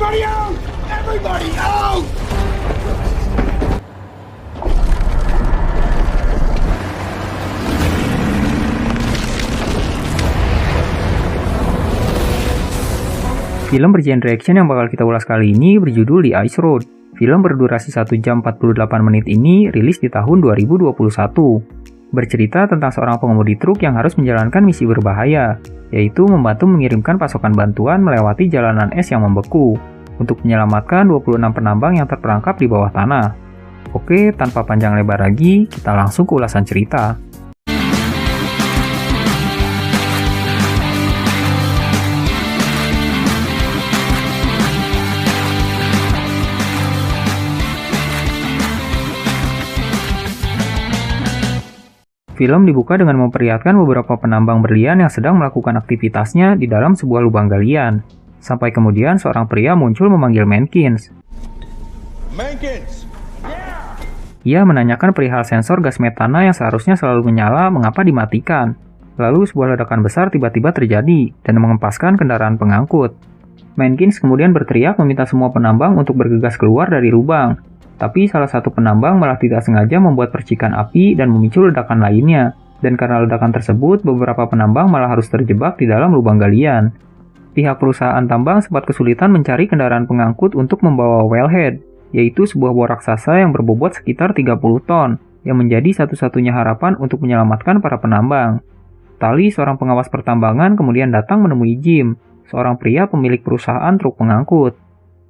Everybody out! Everybody out! Film bergenre action yang bakal kita ulas kali ini berjudul The Ice Road. Film berdurasi 1 jam 48 menit ini rilis di tahun 2021. Bercerita tentang seorang pengemudi truk yang harus menjalankan misi berbahaya, yaitu membantu mengirimkan pasokan bantuan melewati jalanan es yang membeku untuk menyelamatkan 26 penambang yang terperangkap di bawah tanah. Oke, tanpa panjang lebar lagi, kita langsung ke ulasan cerita. Film dibuka dengan memperlihatkan beberapa penambang berlian yang sedang melakukan aktivitasnya di dalam sebuah lubang galian. Sampai kemudian seorang pria muncul memanggil Mankins. Mankins! Ia menanyakan perihal sensor gas metana yang seharusnya selalu menyala mengapa dimatikan. Lalu sebuah ledakan besar tiba-tiba terjadi dan mengempaskan kendaraan pengangkut. Mankins kemudian berteriak meminta semua penambang untuk bergegas keluar dari lubang. Tapi salah satu penambang malah tidak sengaja membuat percikan api dan memicu ledakan lainnya. Dan karena ledakan tersebut, beberapa penambang malah harus terjebak di dalam lubang galian. Pihak perusahaan tambang sempat kesulitan mencari kendaraan pengangkut untuk membawa wellhead, yaitu sebuah bor raksasa yang berbobot sekitar 30 ton, yang menjadi satu-satunya harapan untuk menyelamatkan para penambang. Tali, seorang pengawas pertambangan, kemudian datang menemui Jim, seorang pria pemilik perusahaan truk pengangkut.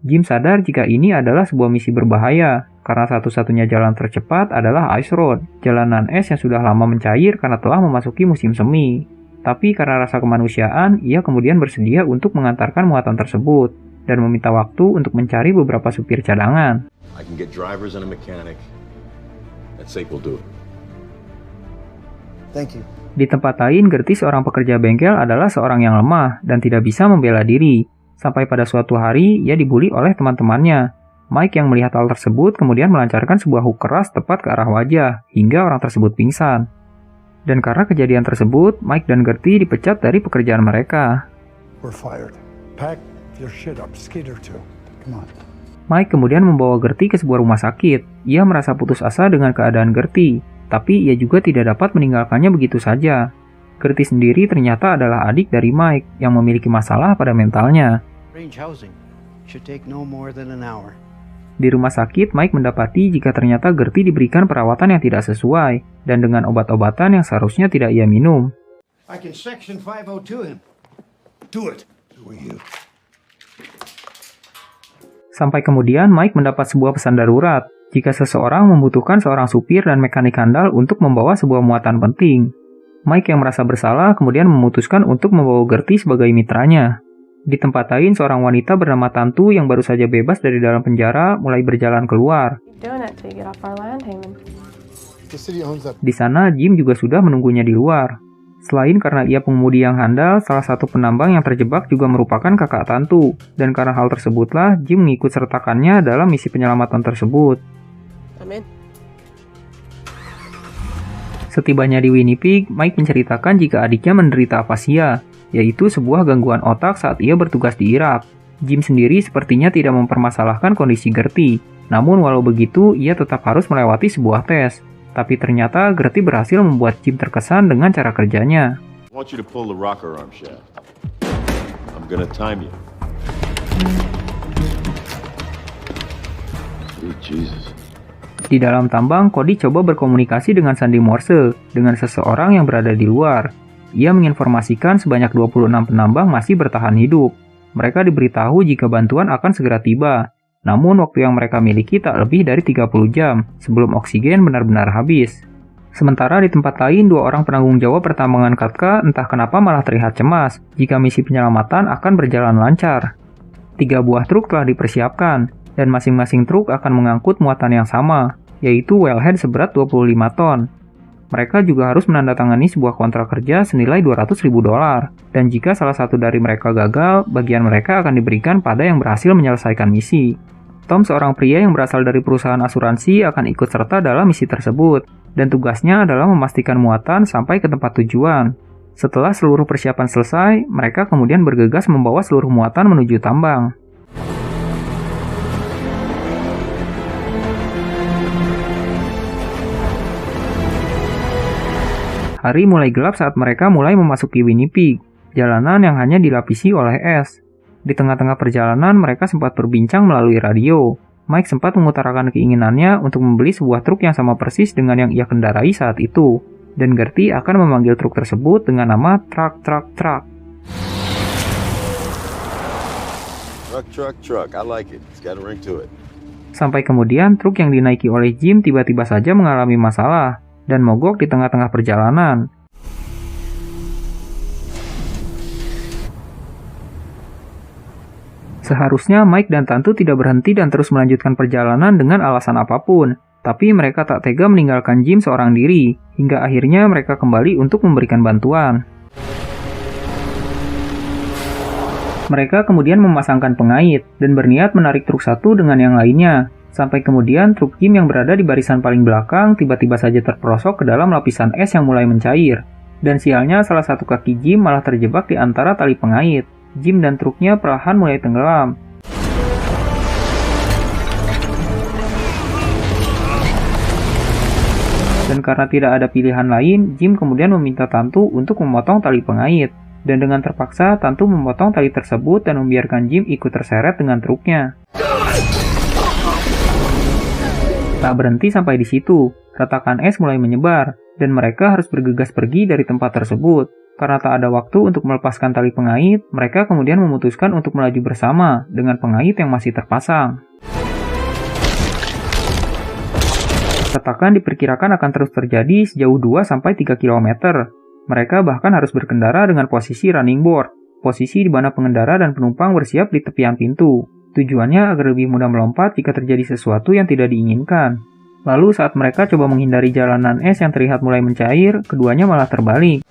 Jim sadar jika ini adalah sebuah misi berbahaya, karena satu-satunya jalan tercepat adalah Ice Road, jalanan es yang sudah lama mencair karena telah memasuki musim semi. Tapi karena rasa kemanusiaan, ia kemudian bersedia untuk mengantarkan muatan tersebut, dan meminta waktu untuk mencari beberapa supir cadangan. I can get drivers and a mechanic. That safe will do it. Thank you. Di tempat lain, Gertie, seorang pekerja bengkel, adalah seorang yang lemah dan tidak bisa membela diri. Sampai pada suatu hari, ia dibuli oleh teman-temannya. Mike yang melihat hal tersebut kemudian melancarkan sebuah hook keras tepat ke arah wajah, hingga orang tersebut pingsan. Dan karena kejadian tersebut, Mike dan Gertie dipecat dari pekerjaan mereka. We're fired. Pack your shit up. Skater too. Come on. Mike kemudian membawa Gertie ke sebuah rumah sakit. Ia merasa putus asa dengan keadaan Gertie, tapi ia juga tidak dapat meninggalkannya begitu saja. Gertie sendiri ternyata adalah adik dari Mike yang memiliki masalah pada mentalnya. Range housing should take no more than an hour. Di rumah sakit, Mike mendapati jika ternyata Gertie diberikan perawatan yang tidak sesuai dan dengan obat-obatan yang seharusnya tidak ia minum. I can section 502 him. Do it. Do you? Sampai kemudian Mike mendapat sebuah pesan darurat jika seseorang membutuhkan seorang supir dan mekanik handal untuk membawa sebuah muatan penting. Mike yang merasa bersalah kemudian memutuskan untuk membawa Gertie sebagai mitranya. Di tempat lain, seorang wanita bernama Tantu yang baru saja bebas dari dalam penjara mulai berjalan keluar. Di sana, Jim juga sudah menunggunya di luar. Selain karena ia pengemudi yang handal, salah satu penambang yang terjebak juga merupakan kakak Tantu. Dan karena hal tersebutlah, Jim mengikut sertakannya dalam misi penyelamatan tersebut. Setibanya di Winnipeg, Mike menceritakan jika adiknya menderita afasia, yaitu sebuah gangguan otak saat ia bertugas di Irak. Jim sendiri sepertinya tidak mempermasalahkan kondisi Gertie, namun walau begitu ia tetap harus melewati sebuah tes. Tapi ternyata Gertie berhasil membuat Jim terkesan dengan cara kerjanya. I want you to pull the rocker arm shaft. I'm gonna time you. Sweet Jesus. Di dalam tambang, Cody coba berkomunikasi dengan sandi Morse, dengan seseorang yang berada di luar. Ia menginformasikan sebanyak 26 penambang masih bertahan hidup. Mereka diberitahu jika bantuan akan segera tiba. Namun waktu yang mereka miliki tak lebih dari 30 jam sebelum oksigen benar-benar habis. Sementara di tempat lain, dua orang penanggung jawab pertambangan Katka entah kenapa malah terlihat cemas jika misi penyelamatan akan berjalan lancar. 3 buah truk telah dipersiapkan, dan masing-masing truk akan mengangkut muatan yang sama, yaitu wellhead seberat 25 ton. Mereka juga harus menandatangani sebuah kontrak kerja senilai $200.000, dan jika salah satu dari mereka gagal, bagian mereka akan diberikan pada yang berhasil menyelesaikan misi. Tom, seorang pria yang berasal dari perusahaan asuransi, akan ikut serta dalam misi tersebut, dan tugasnya adalah memastikan muatan sampai ke tempat tujuan. Setelah seluruh persiapan selesai, mereka kemudian bergegas membawa seluruh muatan menuju tambang. Hari mulai gelap saat mereka mulai memasuki Winnipeg, jalanan yang hanya dilapisi oleh es. Di tengah-tengah perjalanan, mereka sempat berbincang melalui radio. Mike sempat mengutarakan keinginannya untuk membeli sebuah truk yang sama persis dengan yang ia kendarai saat itu. Dan Gertie akan memanggil truk tersebut dengan nama Truck. Truck. I like it. It's got a ring to it. Sampai kemudian truk yang dinaiki oleh Jim tiba-tiba saja mengalami masalah dan mogok di tengah-tengah perjalanan. Seharusnya Mike dan Tantu tidak berhenti dan terus melanjutkan perjalanan dengan alasan apapun, tapi mereka tak tega meninggalkan Jim seorang diri, hingga akhirnya mereka kembali untuk memberikan bantuan. Mereka kemudian memasangkan pengait dan berniat menarik truk satu dengan yang lainnya, sampai kemudian truk Jim yang berada di barisan paling belakang tiba-tiba saja terperosok ke dalam lapisan es yang mulai mencair. Dan sialnya salah satu kaki Jim malah terjebak di antara tali pengait. Jim dan truknya perlahan mulai tenggelam. Dan karena tidak ada pilihan lain, Jim kemudian meminta Tantu untuk memotong tali pengait. Dan dengan terpaksa, Tantu memotong tali tersebut dan membiarkan Jim ikut terseret dengan truknya. Tak berhenti sampai di situ, retakan es mulai menyebar, dan mereka harus bergegas pergi dari tempat tersebut. Karena tak ada waktu untuk melepaskan tali pengait, mereka kemudian memutuskan untuk melaju bersama dengan pengait yang masih terpasang. Retakan diperkirakan akan terus terjadi sejauh 2-3 km. Mereka bahkan harus berkendara dengan posisi running board, posisi di mana pengendara dan penumpang bersiap di tepian pintu. Tujuannya agar lebih mudah melompat jika terjadi sesuatu yang tidak diinginkan. Lalu saat mereka coba menghindari jalanan es yang terlihat mulai mencair, keduanya malah terbalik.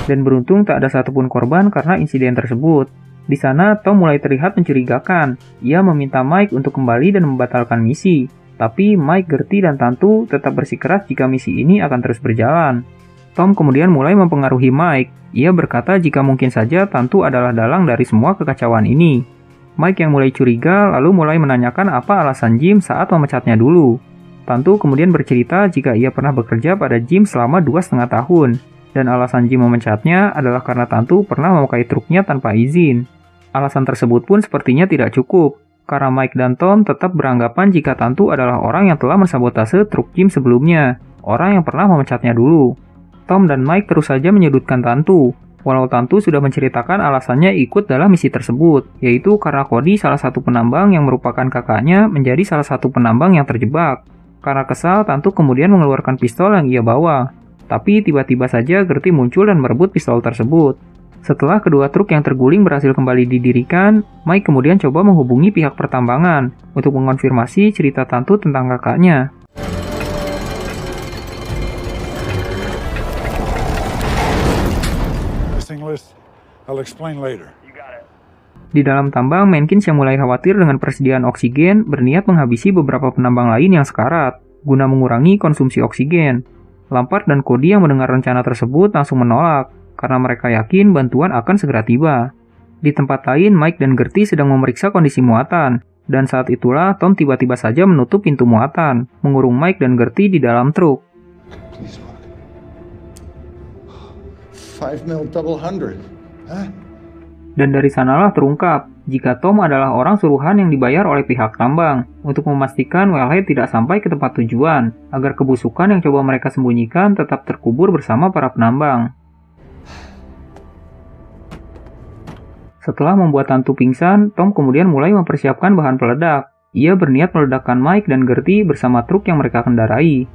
Dan beruntung tak ada satupun korban karena insiden tersebut. Di sana, Tom mulai terlihat mencurigakan. Ia meminta Mike untuk kembali dan membatalkan misi. Tapi Mike, Gertie, dan Tantu tetap bersikeras jika misi ini akan terus berjalan. Tom kemudian mulai mempengaruhi Mike. Ia berkata jika mungkin saja Tantu adalah dalang dari semua kekacauan ini. Mike yang mulai curiga lalu mulai menanyakan apa alasan Jim saat memecatnya dulu. Tantu kemudian bercerita jika ia pernah bekerja pada Jim selama 2,5 tahun. Dan alasan Jim memecatnya adalah karena Tantu pernah memakai truknya tanpa izin. Alasan tersebut pun sepertinya tidak cukup, karena Mike dan Tom tetap beranggapan jika Tantu adalah orang yang telah mensabotase truk Jim sebelumnya, orang yang pernah memecatnya dulu. Tom dan Mike terus saja menyudutkan Tantu, walau Tantu sudah menceritakan alasannya ikut dalam misi tersebut, yaitu karena Cody, salah satu penambang yang merupakan kakaknya, menjadi salah satu penambang yang terjebak. Karena kesal, Tantu kemudian mengeluarkan pistol yang ia bawa. Tapi tiba-tiba saja Gertie muncul dan merebut pistol tersebut. Setelah kedua truk yang terguling berhasil kembali didirikan, Mike kemudian coba menghubungi pihak pertambangan untuk mengonfirmasi cerita Tantu tentang kakaknya. I'll explain later. Di dalam tambang, Menkins yang mulai khawatir dengan persediaan oksigen berniat menghabisi beberapa penambang lain yang sekarat, guna mengurangi konsumsi oksigen. Lampard dan Cody yang mendengar rencana tersebut langsung menolak, karena mereka yakin bantuan akan segera tiba. Di tempat lain, Mike dan Gertie sedang memeriksa kondisi muatan, dan saat itulah Tom tiba-tiba saja menutup pintu muatan, mengurung Mike dan Gertie di dalam truk. 5 mil double 100. Hah? Dan dari sanalah terungkap jika Tom adalah orang suruhan yang dibayar oleh pihak tambang untuk memastikan wellhead tidak sampai ke tempat tujuan, agar kebusukan yang coba mereka sembunyikan tetap terkubur bersama para penambang. Setelah membuat Tantu pingsan, Tom kemudian mulai mempersiapkan bahan peledak. Ia berniat meledakkan Mike dan Gertie bersama truk yang mereka kendarai.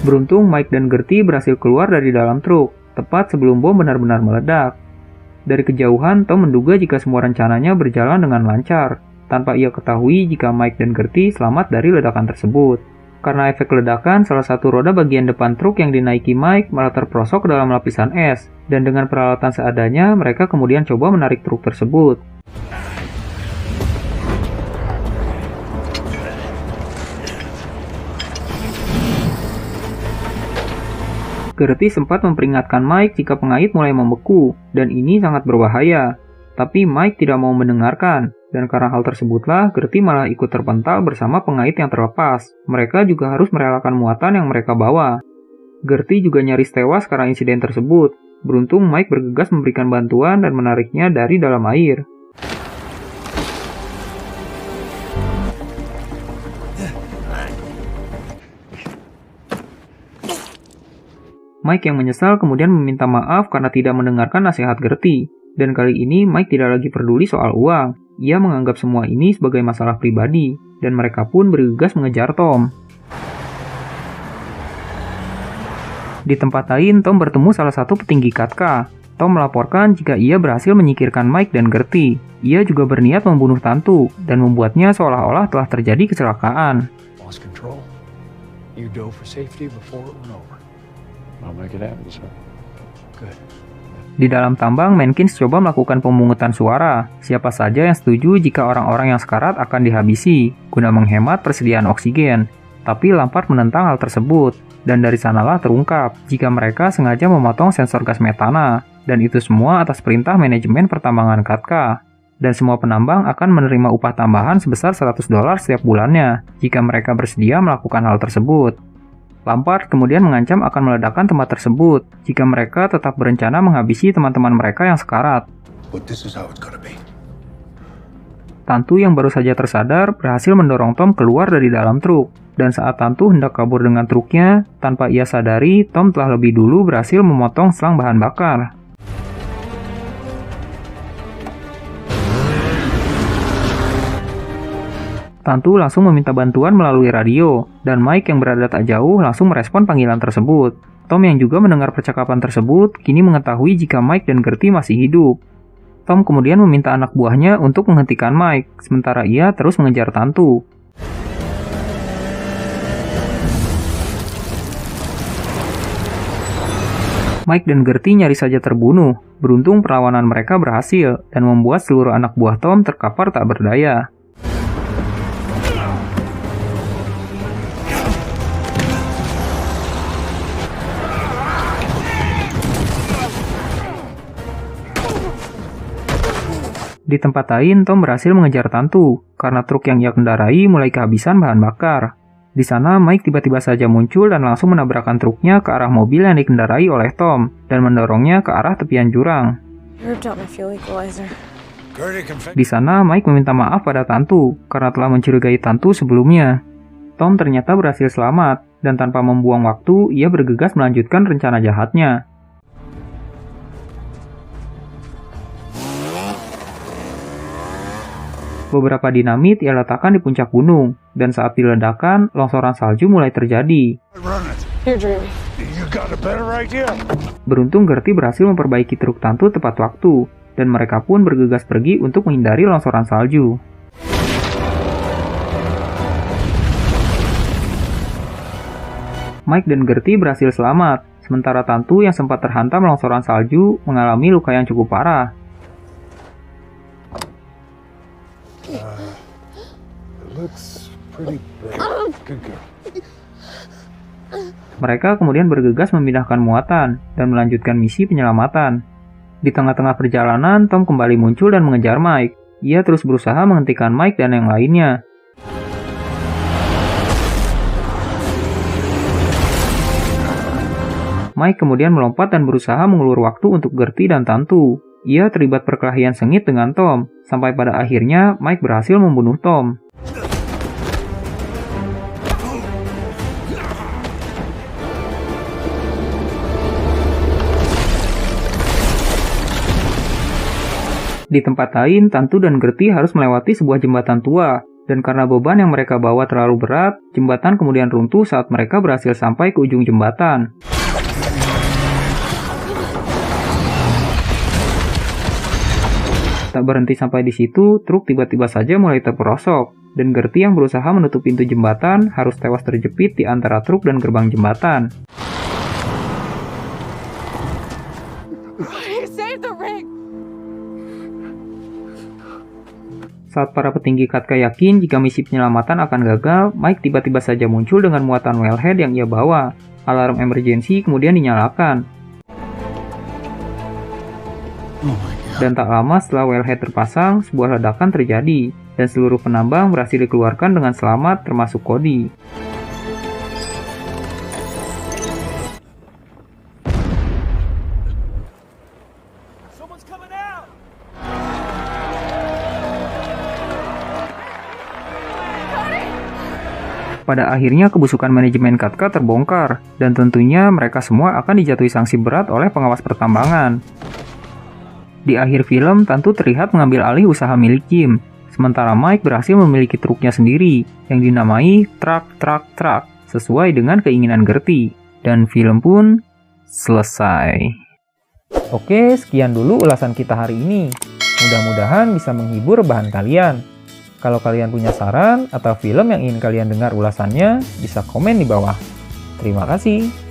Beruntung Mike dan Gertie berhasil keluar dari dalam truk, tepat sebelum bom benar-benar meledak. Dari kejauhan, Tom menduga jika semua rencananya berjalan dengan lancar, tanpa ia ketahui jika Mike dan Gertie selamat dari ledakan tersebut. Karena efek ledakan, salah satu roda bagian depan truk yang dinaiki Mike malah terperosok ke dalam lapisan es, dan dengan peralatan seadanya, mereka kemudian coba menarik truk tersebut. Gertie sempat memperingatkan Mike jika pengait mulai membeku, dan ini sangat berbahaya. Tapi Mike tidak mau mendengarkan, dan karena hal tersebutlah Gertie malah ikut terpental bersama pengait yang terlepas. Mereka juga harus merelakan muatan yang mereka bawa. Gertie juga nyaris tewas karena insiden tersebut. Beruntung Mike bergegas memberikan bantuan dan menariknya dari dalam air. Mike yang menyesal kemudian meminta maaf karena tidak mendengarkan nasihat Gertie. Dan kali ini Mike tidak lagi peduli soal uang. Ia menganggap semua ini sebagai masalah pribadi, dan mereka pun bergegas mengejar Tom. Di tempat lain, Tom bertemu salah satu petinggi Katka. Tom melaporkan jika ia berhasil menyingkirkan Mike dan Gertie. Ia juga berniat membunuh Tantu, dan membuatnya seolah-olah telah terjadi kecelakaan. Lost control. You dove for safety before it went over. I'll make it happen, sir. Good. Di dalam tambang, Menkins coba melakukan pemungutan suara. Siapa saja yang setuju jika orang-orang yang sekarat akan dihabisi, guna menghemat persediaan oksigen. Tapi Lampard menentang hal tersebut, dan dari sanalah terungkap jika mereka sengaja memotong sensor gas metana, dan itu semua atas perintah manajemen pertambangan Katka. Dan semua penambang akan menerima upah tambahan sebesar $100 setiap bulannya, jika mereka bersedia melakukan hal tersebut. Lampard kemudian mengancam akan meledakkan tempat tersebut jika mereka tetap berencana menghabisi teman-teman mereka yang sekarat. Tantu yang baru saja tersadar berhasil mendorong Tom keluar dari dalam truk, dan saat Tantu hendak kabur dengan truknya, tanpa ia sadari Tom telah lebih dulu berhasil memotong selang bahan bakar. Tantu langsung meminta bantuan melalui radio, dan Mike yang berada tak jauh langsung merespon panggilan tersebut. Tom yang juga mendengar percakapan tersebut, kini mengetahui jika Mike dan Gertie masih hidup. Tom kemudian meminta anak buahnya untuk menghentikan Mike, sementara ia terus mengejar Tantu. Mike dan Gertie nyaris saja terbunuh. Beruntung perlawanan mereka berhasil, dan membuat seluruh anak buah Tom terkapar tak berdaya. Di tempat lain, Tom berhasil mengejar Tantu, karena truk yang ia kendarai mulai kehabisan bahan bakar. Di sana, Mike tiba-tiba saja muncul dan langsung menabrakkan truknya ke arah mobil yang dikendarai oleh Tom, dan mendorongnya ke arah tepian jurang. Di sana, Mike meminta maaf pada Tantu, karena telah mencurigai Tantu sebelumnya. Tom ternyata berhasil selamat, dan tanpa membuang waktu, ia bergegas melanjutkan rencana jahatnya. Beberapa dinamit ia letakkan di puncak gunung, dan saat diledakkan, longsoran salju mulai terjadi. Beruntung Gertie berhasil memperbaiki truk Tantu tepat waktu, dan mereka pun bergegas pergi untuk menghindari longsoran salju. Mike dan Gertie berhasil selamat, sementara Tantu yang sempat terhantam longsoran salju mengalami luka yang cukup parah. Mereka kemudian bergegas memindahkan muatan dan melanjutkan misi penyelamatan. Di tengah-tengah perjalanan, Tom kembali muncul dan mengejar Mike. Ia terus berusaha menghentikan Mike dan yang lainnya. Mike kemudian melompat dan berusaha mengulur waktu untuk Gertie dan Tantu. Ia terlibat perkelahian sengit dengan Tom, sampai pada akhirnya Mike berhasil membunuh Tom. Di tempat lain, Tantu dan Gertie harus melewati sebuah jembatan tua, dan karena beban yang mereka bawa terlalu berat, jembatan kemudian runtuh saat mereka berhasil sampai ke ujung jembatan. Tak berhenti sampai di situ, truk tiba-tiba saja mulai terperosok, dan Gertie yang berusaha menutup pintu jembatan harus tewas terjepit di antara truk dan gerbang jembatan. Saat para petinggi Katka yakin jika misi penyelamatan akan gagal, Mike tiba-tiba saja muncul dengan muatan wellhead yang ia bawa. Alarm emergency kemudian dinyalakan. Oh my God. Dan tak lama setelah wellhead terpasang, sebuah ledakan terjadi, dan seluruh penambang berhasil dikeluarkan dengan selamat termasuk Cody. Pada akhirnya kebusukan manajemen Katka terbongkar, dan tentunya mereka semua akan dijatuhi sanksi berat oleh pengawas pertambangan. Di akhir film, Tantu terlihat mengambil alih usaha milik Jim, sementara Mike berhasil memiliki truknya sendiri, yang dinamai Truck, sesuai dengan keinginan Gertie. Dan film pun selesai. Oke, sekian dulu ulasan kita hari ini. Mudah-mudahan bisa menghibur bahan kalian. Kalau kalian punya saran atau film yang ingin kalian dengar ulasannya, bisa komen di bawah. Terima kasih.